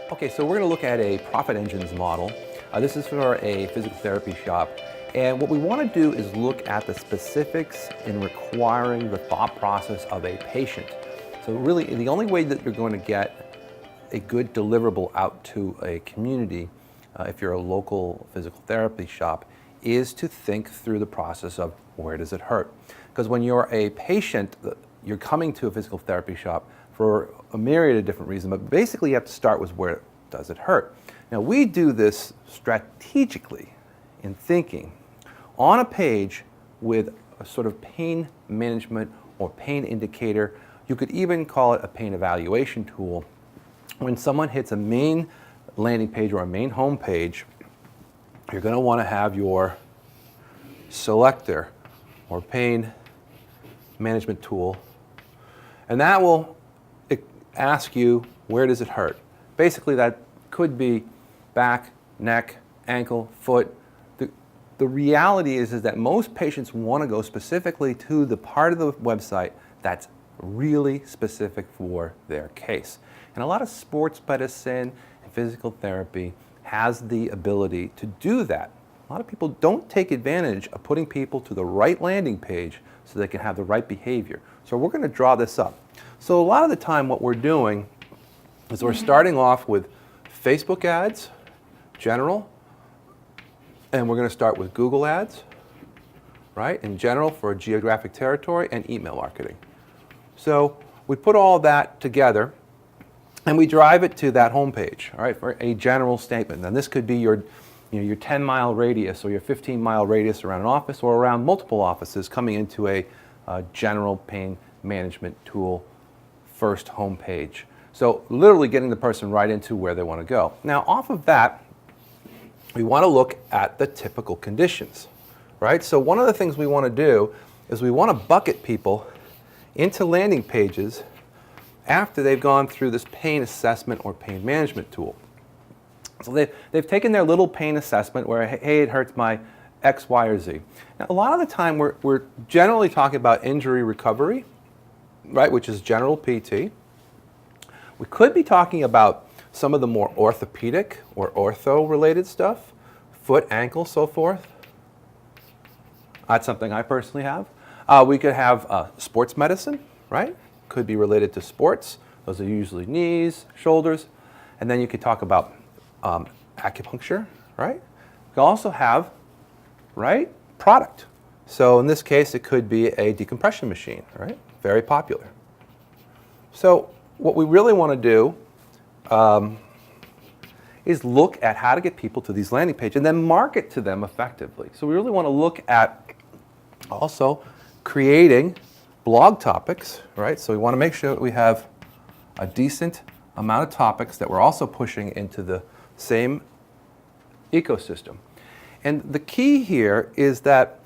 Okay, so we're going to look at a profit engines model. This is for a physical therapy shop. And what we want to do is look at the specifics in requiring the thought process of a patient. So really, the only way that you're going to get a good deliverable out to a community, if you're a local physical therapy shop, is to think through the process of where does it hurt. Because when you're a patient, you're coming to a physical therapy shop for a myriad of different reasons, but basically you have to start with where does it hurt. Now we do this strategically in thinking on a page with a sort of pain management or pain indicator. You could even call it a pain evaluation tool. When someone hits a main landing page or a main home page, you're going to want to have your selector or pain management tool, and that will ask you where does it hurt. Basically that could be back, neck, ankle, foot. The reality is that most patients want to go specifically to the part of the website that's really specific for their case. And a lot of sports medicine and physical therapy has the ability to do that. A lot of people don't take advantage of putting people to the right landing page so they can have the right behavior. So we're going to draw this up. So a lot of the time what we're doing is we're starting off with Facebook ads, general, and we're going to start with Google ads, right, in general for geographic territory, and email marketing. So we put all that together and we drive it to that home page, all right, for a general statement. And this could be your 10-mile radius or your 15-mile radius around an office or around multiple offices coming into a general pain management tool first home page. So literally getting the person right into where they want to go. Now off of that, we want to look at the typical conditions, right? So one of the things we want to do is we want to bucket people into landing pages after they've gone through this pain assessment or pain management tool. So they've taken their little pain assessment where, hey, it hurts my X, Y, or Z. Now a lot of the time we're generally talking about injury recovery, right, which is general PT. We could be talking about some of the more orthopedic or ortho-related stuff, foot, ankle, so forth. That's something I personally have. We could have sports medicine, right? Could be related to sports. Those are usually knees, shoulders. And then you could talk about acupuncture, right? You can also have, right, product. So in this case, it could be a decompression machine, right? Very popular. So what we really want to do is look at how to get people to these landing pages and then market to them effectively. So we really want to look at also creating blog topics, right? So we want to make sure that we have a decent amount of topics that we're also pushing into the same ecosystem. And the key here is that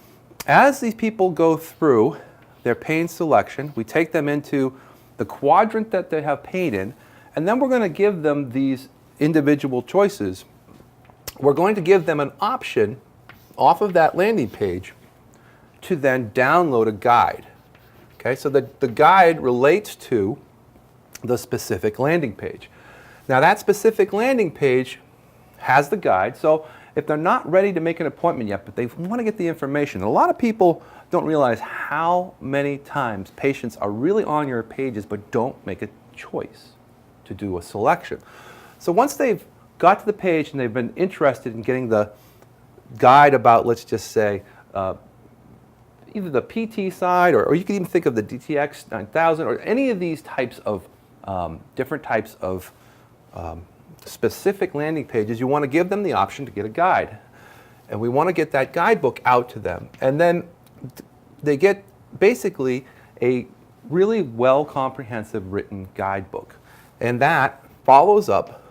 as these people go through their pain selection, we take them into the quadrant that they have pain in, and then we're going to give them these individual choices. We're going to give them an option off of that landing page to then download a guide. Okay, so the guide relates to the specific landing page. Now that specific landing page has the guide, so if they're not ready to make an appointment yet, but they want to get the information, a lot of people don't realize how many times patients are really on your pages but don't make a choice to do a selection. So once they've got to the page and they've been interested in getting the guide about, let's just say, either the PT side or you can even think of the DTX 9000 or any of these types of different types of specific landing pages, you want to give them the option to get a guide. And we want to get that guidebook out to them. And then they get basically a really well comprehensive written guidebook. And that follows up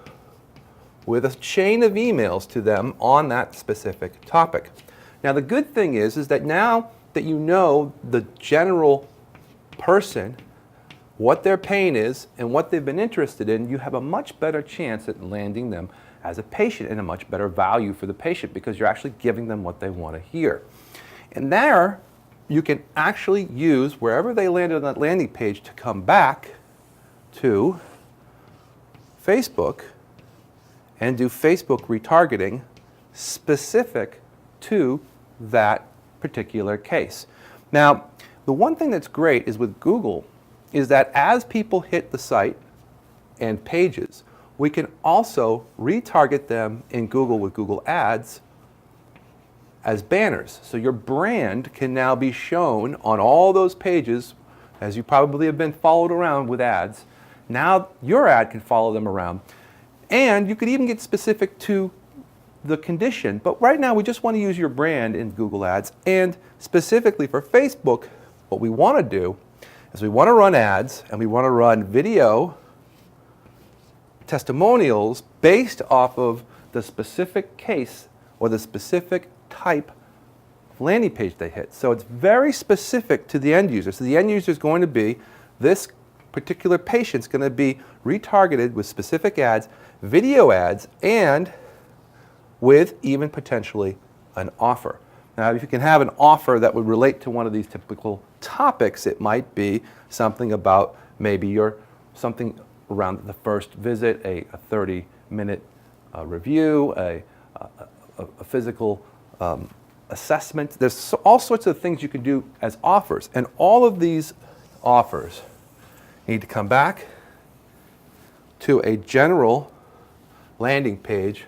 with a chain of emails to them on that specific topic. Now the good thing is that now that you know the general person, what their pain is, and what they've been interested in, you have a much better chance at landing them as a patient and a much better value for the patient because you're actually giving them what they want to hear. And there, you can actually use wherever they landed on that landing page to come back to Facebook and do Facebook retargeting specific to that particular case. Now, the one thing that's great is with Google is that as people hit the site and pages, we can also retarget them in Google with Google Ads as banners. So your brand can now be shown on all those pages, as you probably have been followed around with ads. Now your ad can follow them around. And you could even get specific to the condition. But right now we just want to use your brand in Google Ads. And specifically for Facebook, what we want to do is we want to run ads and we want to run video testimonials based off of the specific case or the specific type of landing page they hit. So it's very specific to the end user. So the end user is going to be, this particular patient's going to be retargeted with specific ads, video ads, and with even potentially an offer. Now, if you can have an offer that would relate to one of these typical topics, it might be something about maybe something around the first visit, a 30-minute review, a physical assessment. There's all sorts of things you can do as offers. And all of these offers need to come back to a general landing page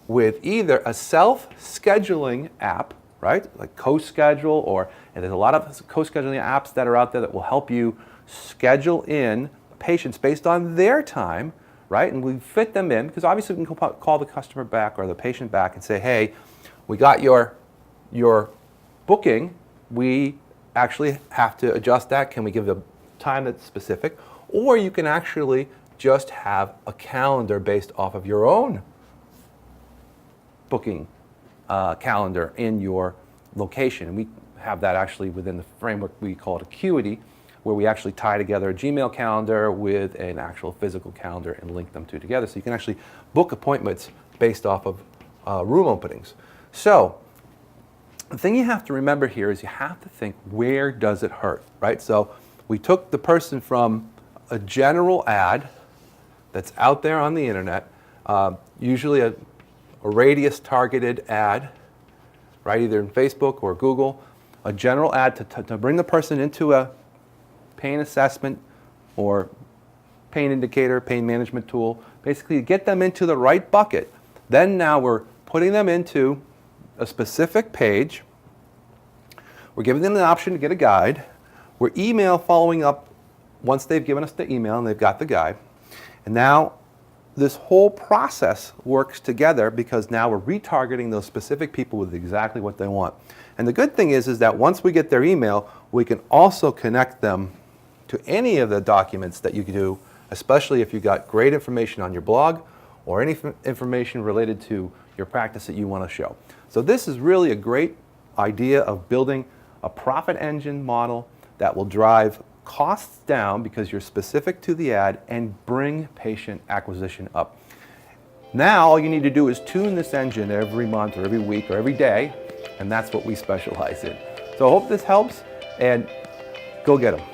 with either a self-scheduling app, right, like CoSchedule, and there's a lot of co-scheduling apps that are out there that will help you schedule in patients based on their time, right? And we fit them in, because obviously we can call the customer back or the patient back and say, hey, we got your booking. We actually have to adjust that. Can we give the time that's specific? Or you can actually just have a calendar based off of your own booking calendar in your location. And we have that actually within the framework we call it Acuity, where we actually tie together a Gmail calendar with an actual physical calendar and link them two together. So you can actually book appointments based off of room openings. So the thing you have to remember here is you have to think, where does it hurt, right? So we took the person from a general ad that's out there on the internet, usually a radius targeted ad, right, either in Facebook or Google, a general ad to bring the person into a pain assessment or pain indicator, pain management tool, basically to get them into the right bucket. Then now we're putting them into a specific page. We're giving them the option to get a guide. We're email following up once they've given us the email and they've got the guide. And now this whole process works together because now we're retargeting those specific people with exactly what they want. And the good thing is that once we get their email, we can also connect them to any of the documents that you can do, especially if you've got great information on your blog or any information related to your practice that you want to show. So this is really a great idea of building a profit engine model that will drive costs down because you're specific to the ad and bring patient acquisition up. Now all you need to do is tune this engine every month or every week or every day, and that's what we specialize in. So I hope this helps, and go get them.